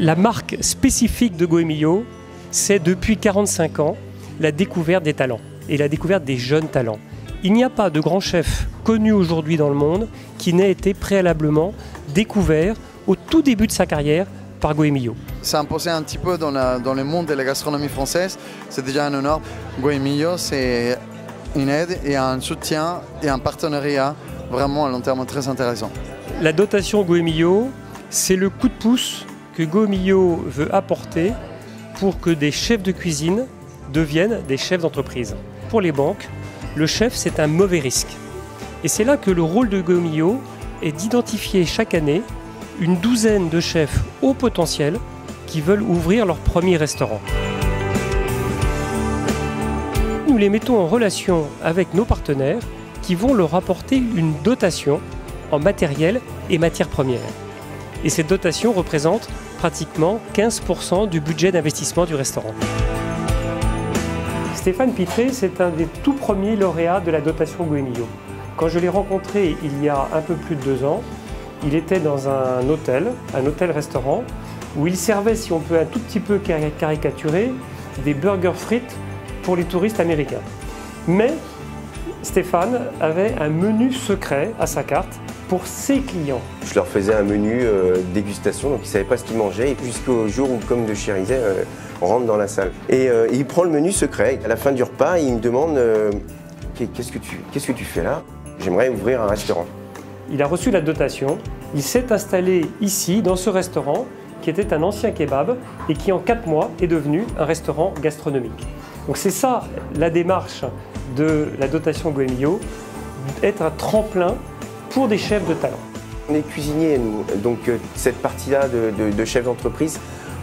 La marque spécifique de Goemio, c'est depuis 45 ans la découverte des talents et la découverte des jeunes talents. Il n'y a pas de grand chef connu aujourd'hui dans le monde qui n'ait été préalablement découvert au tout début de sa carrière par Goemio. S'imposer un petit peu dans le monde de la gastronomie française, c'est déjà un honneur. Goemio, c'est une aide et un soutien et un partenariat vraiment à long terme très intéressant. La dotation Goemio, c'est le coup de pouce que Goemio veut apporter pour que des chefs de cuisine deviennent des chefs d'entreprise. Pour les banques, le chef, c'est un mauvais risque. Et c'est là que le rôle de Goemio est d'identifier chaque année une douzaine de chefs haut potentiel qui veulent ouvrir leur premier restaurant. Nous les mettons en relation avec nos partenaires qui vont leur apporter une dotation en matériel et matières premières. Et cette dotation représente pratiquement 15% du budget d'investissement du restaurant. Stéphane Pitré, c'est un des tout premiers lauréats de la dotation Goemio. Quand je l'ai rencontré il y a un peu plus de 2 ans, il était dans un hôtel-restaurant, où il servait, si on peut un tout petit peu caricaturer, des burgers frites pour les touristes américains. Mais Stéphane avait un menu secret à sa carte pour ses clients. Je leur faisais un menu dégustation, donc ils ne savaient pas ce qu'ils mangeaient, et jusqu'au jour où, comme de Chérizet, on rentre dans la salle. Et il prend le menu secret. À la fin du repas, il me demande qu'est-ce que tu fais là? J'aimerais ouvrir un restaurant. Il a reçu la dotation, il s'est installé ici, dans ce restaurant, qui était un ancien kebab et qui en 4 mois est devenu un restaurant gastronomique. Donc c'est ça la démarche de la dotation Goemio, être un tremplin pour des chefs de talent. On est cuisiniers, nous, donc cette partie-là de chef d'entreprise,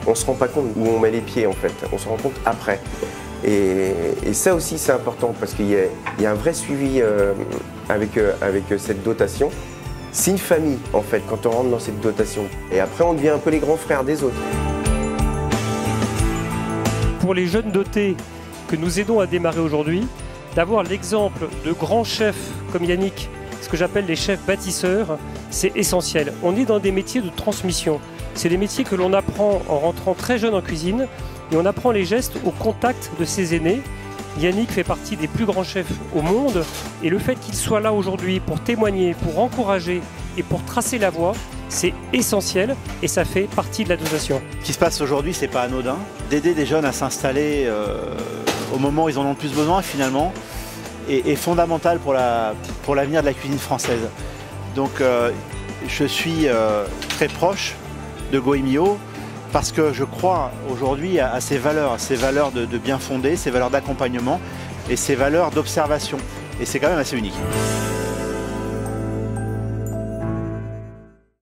on ne se rend pas compte où on met les pieds en fait, on se rend compte après. Et ça aussi c'est important parce qu'il y a un vrai suivi avec cette dotation. C'est une famille en fait quand on rentre dans cette dotation. Et après on devient un peu les grands frères des autres. Pour les jeunes dotés que nous aidons à démarrer aujourd'hui, d'avoir l'exemple de grands chefs comme Yannick, ce que j'appelle les chefs bâtisseurs, c'est essentiel. On est dans des métiers de transmission. C'est des métiers que l'on apprend en rentrant très jeune en cuisine et on apprend les gestes au contact de ses aînés. Yannick fait partie des plus grands chefs au monde et le fait qu'il soit là aujourd'hui pour témoigner, pour encourager et pour tracer la voie, c'est essentiel et ça fait partie de la dotation. Ce qui se passe aujourd'hui, c'est pas anodin. D'aider des jeunes à s'installer au moment où ils en ont le plus besoin finalement est fondamental pour l'avenir de la cuisine française. Donc je suis très proche de Goemio parce que je crois aujourd'hui à ces valeurs de bien fondé, ces valeurs d'accompagnement et ces valeurs d'observation. Et c'est quand même assez unique.